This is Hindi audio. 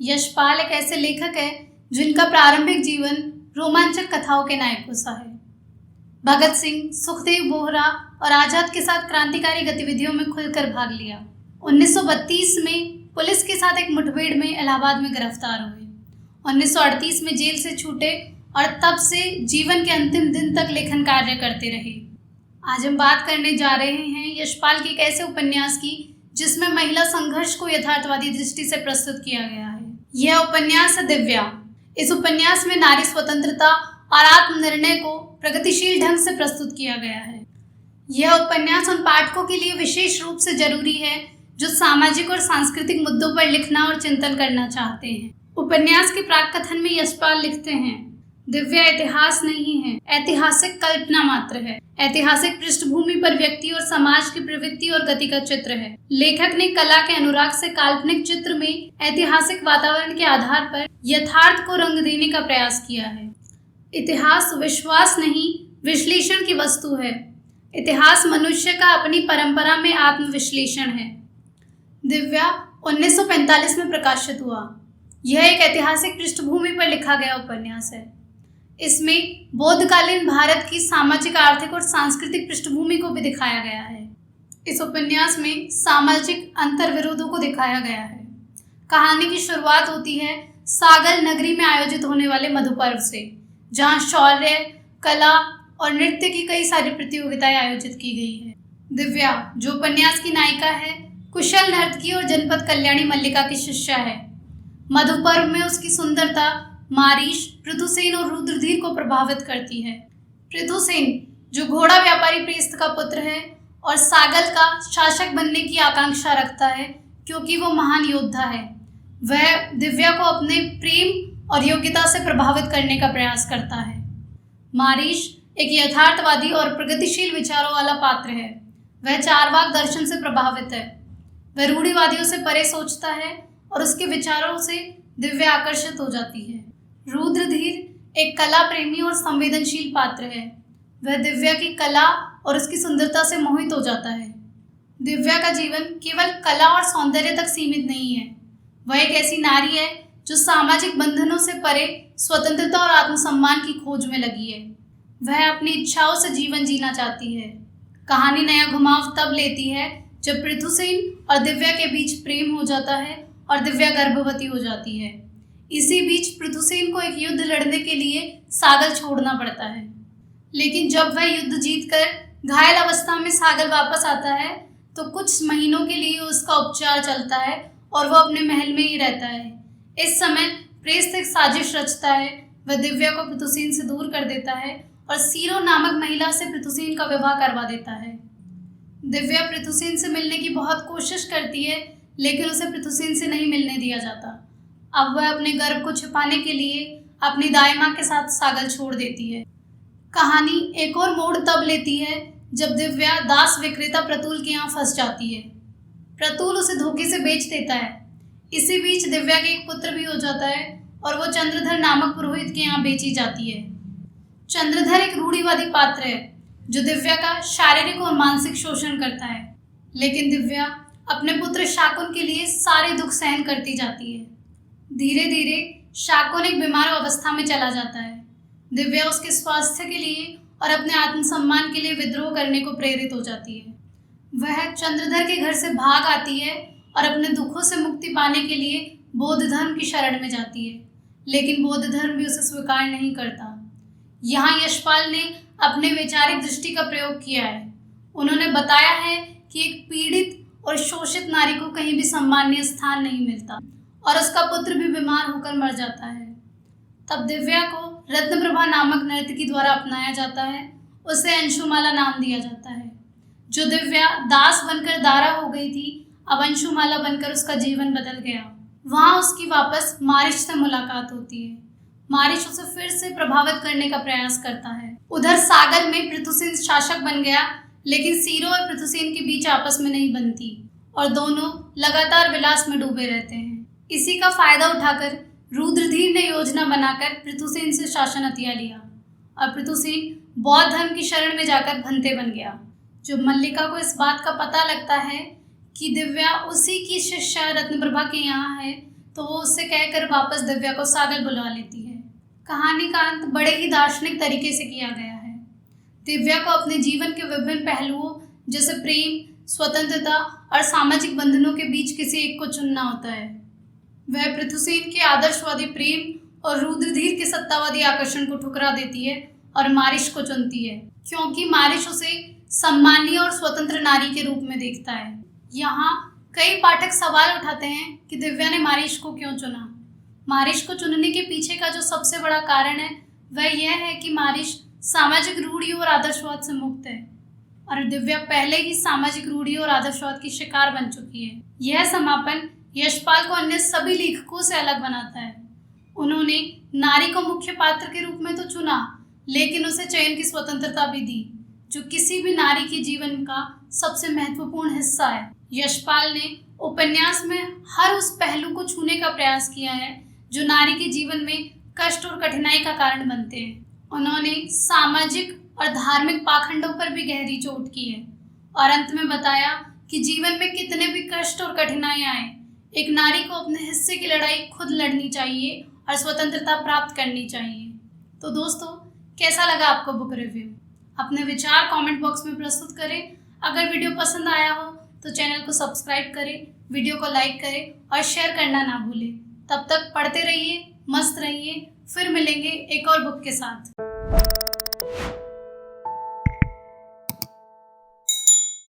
यशपाल एक ऐसे लेखक है जिनका प्रारंभिक जीवन रोमांचक कथाओं के नायकों सा है। भगत सिंह, सुखदेव बोहरा और आजाद के साथ क्रांतिकारी गतिविधियों में खुलकर भाग लिया। 1932 में पुलिस के साथ एक मुठभेड़ में इलाहाबाद में गिरफ्तार हुए। 1938 में जेल से छूटे और तब से जीवन के अंतिम दिन तक लेखन कार्य करते रहे। आज हम बात करने जा रहे हैं यशपाल के एक ऐसे उपन्यास की जिसमें महिला संघर्ष को यथार्थवादी दृष्टि से प्रस्तुत किया गया है। यह उपन्यास है दिव्या। इस उपन्यास में नारी स्वतंत्रता और आत्मनिर्णय को प्रगतिशील ढंग से प्रस्तुत किया गया है। यह उपन्यास उन पाठकों के लिए विशेष रूप से जरूरी है जो सामाजिक और सांस्कृतिक मुद्दों पर लिखना और चिंतन करना चाहते हैं। उपन्यास के प्राक कथन में यशपाल लिखते हैं, दिव्या इतिहास नहीं है, ऐतिहासिक कल्पना मात्र है। ऐतिहासिक पृष्ठभूमि पर व्यक्ति और समाज की प्रवृत्ति और गति का चित्र है। लेखक ने कला के अनुराग से काल्पनिक चित्र में ऐतिहासिक वातावरण के आधार पर यथार्थ को रंग देने का प्रयास किया है। इतिहास विश्वास नहीं, विश्लेषण की वस्तु है। इतिहास मनुष्य का अपनी परंपरा में आत्मविश्लेषण है। दिव्या 1945 में प्रकाशित हुआ। यह एक ऐतिहासिक पृष्ठभूमि पर लिखा गया उपन्यास है। इसमें बोधकालीन भारत की सामाजिक, आर्थिक और सांस्कृतिक पृष्ठभूमि को भी दिखाया गया है। इस उपन्यास में सामाजिक अंतर्विरोधों को दिखाया गया है। कहानी की शुरुआत होती है सागर नगरी में आयोजित होने वाले मधुपर्व से, जहां शौर्य, कला और नृत्य की कई सारी प्रतियोगिताएं आयोजित की गई है। दिव्या, जो उपन्यास की नायिका है, कुशल नर्तकी और जनपद कल्याणी मल्लिका की शिष्या है। मधुपर्व में उसकी सुंदरता मारीश, पृथुसेन और रुद्रधीर को प्रभावित करती है। पृथुसेन, जो घोड़ा व्यापारी प्रेस्त का पुत्र है और सागल का शासक बनने की आकांक्षा रखता है क्योंकि वो महान योद्धा है, वह दिव्या को अपने प्रेम और योग्यता से प्रभावित करने का प्रयास करता है। मारीश एक यथार्थवादी और प्रगतिशील विचारों वाला पात्र है। वह चारवाक दर्शन से प्रभावित है। वह रूढ़िवादियों से परे सोचता है और उसके विचारों से दिव्या आकर्षित हो जाती है। रुद्रधीर एक कला प्रेमी और संवेदनशील पात्र है। वह दिव्या की कला और उसकी सुंदरता से मोहित हो जाता है। दिव्या का जीवन केवल कला और सौंदर्य तक सीमित नहीं है। वह एक ऐसी नारी है जो सामाजिक बंधनों से परे स्वतंत्रता और आत्मसम्मान की खोज में लगी है। वह अपनी इच्छाओं से जीवन जीना चाहती है। कहानी नया घुमाव तब लेती है जब पृथुसेन और दिव्या के बीच प्रेम हो जाता है और दिव्या गर्भवती हो जाती है। इसी बीच पृथुसेन को एक युद्ध लड़ने के लिए सागल छोड़ना पड़ता है, लेकिन जब वह युद्ध जीतकर घायल अवस्था में सागल वापस आता है तो कुछ महीनों के लिए उसका उपचार चलता है और वह अपने महल में ही रहता है। इस समय प्रेस्त एक साजिश रचता है। वह दिव्या को पृथुसेन से दूर कर देता है और सीरो नामक महिला से पृथुसेन का विवाह करवा देता है। दिव्या पृथुसेन से मिलने की बहुत कोशिश करती है, लेकिन उसे पृथुसेन से नहीं मिलने दिया जाता। अब वह अपने गर्भ को छिपाने के लिए अपनी दाई माँ के साथ सागल छोड़ देती है। कहानी एक और मोड़ तब लेती है जब दिव्या दास विक्रेता प्रतुल के यहाँ फंस जाती है। प्रतुल उसे धोखे से बेच देता है। इसी बीच दिव्या के एक पुत्र भी हो जाता है और वो चंद्रधर नामक पुरोहित के यहाँ बेची जाती है। चंद्रधर एक रूढ़िवादी पात्र है जो दिव्या का शारीरिक और मानसिक शोषण करता है, लेकिन दिव्या अपने पुत्र शाकुन के लिए सारे दुख सहन करती जाती है। धीरे धीरे शाकुन एक बीमार अवस्था में चला जाता है। दिव्या उसके स्वास्थ्य के लिए और अपने आत्मसम्मान के लिए विद्रोह करने को प्रेरित हो जाती है। वह चंद्रधर के घर से भाग आती है और अपने दुखों से मुक्ति पाने के लिए बौद्ध धर्म की शरण में जाती है, लेकिन बौद्ध धर्म भी उसे स्वीकार नहीं करता। यहाँ यशपाल ने अपने वैचारिक दृष्टि का प्रयोग किया है। उन्होंने बताया है कि एक पीड़ित और शोषित नारी को कहीं भी सम्मानीय स्थान नहीं मिलता और उसका पुत्र भी बीमार होकर मर जाता है। तब दिव्या को रत्नप्रभा नामक नर्तकी द्वारा अपनाया जाता है। उसे अंशुमाला नाम दिया जाता है। जो दिव्या दास बनकर दारा हो गई थी, अब अंशुमाला बनकर उसका जीवन बदल गया। वहाँ उसकी वापस मारिश से मुलाकात होती है। मारिश उसे फिर से प्रभावित करने का प्रयास करता है। उधर सागल में पृथुसेन शासक बन गया, लेकिन सीरो और पृथुसेन के बीच आपस में नहीं बनती और दोनों लगातार विलास में डूबे रहते हैं। इसी का फायदा उठाकर रुद्रधीर ने योजना बनाकर पृथुसेन से शासन हथिया लिया और पृथुसेन बौद्ध धर्म की शरण में जाकर भंते बन गया। जब मल्लिका को इस बात का पता लगता है कि दिव्या उसी की शिष्या रत्नप्रभा के यहाँ है, तो वो उससे कहकर वापस दिव्या को सागल बुलवा लेती है। कहानी का अंत बड़े ही दार्शनिक तरीके से किया गया है। दिव्या को अपने जीवन के विभिन्न पहलुओं जैसे प्रेम, स्वतंत्रता और सामाजिक बंधनों के बीच किसी एक को चुनना होता है। वह पृथुसेन के आदर्शवादी प्रेम और रुद्रधीर के सत्तावादी आकर्षण को ठुकरा देती है और मारिश को चुनती है, क्योंकि मारिश उसे सम्मानीय और स्वतंत्र नारी के रूप में देखता है। यहाँ कई पाठक सवाल उठाते हैं कि दिव्या ने मारिश को क्यों चुना। मारिश को चुनने के पीछे का जो सबसे बड़ा कारण है वह यह है कि मारिश सामाजिक रूढ़ियों और आदर्शवाद से मुक्त है और दिव्या पहले ही सामाजिक रूढ़ियों और आदर्शवाद की शिकार बन चुकी है। यह समापन यशपाल को अन्य सभी लेखकों से अलग बनाता है। उन्होंने नारी को मुख्य पात्र के रूप में तो चुना, लेकिन उसे चयन की स्वतंत्रता भी दी, जो किसी भी नारी के जीवन का सबसे महत्वपूर्ण हिस्सा है। यशपाल ने उपन्यास में हर उस पहलू को छूने का प्रयास किया है जो नारी के जीवन में कष्ट और कठिनाई का कारण बनते हैं। उन्होंने सामाजिक और धार्मिक पाखंडों पर भी गहरी चोट की है और अंत में बताया कि जीवन में कितने भी कष्ट और कठिनाइयां आए, एक नारी को अपने हिस्से की लड़ाई खुद लड़नी चाहिए और स्वतंत्रता प्राप्त करनी चाहिए। तो दोस्तों, कैसा लगा आपको बुक रिव्यू? अपने विचार कमेंट बॉक्स में प्रस्तुत करें। अगर वीडियो पसंद आया हो तो चैनल को सब्सक्राइब करें, वीडियो को लाइक करें और शेयर करना ना भूलें। तब तक पढ़ते रहिए, मस्त रहिए। फिर मिलेंगे एक और बुक के साथ।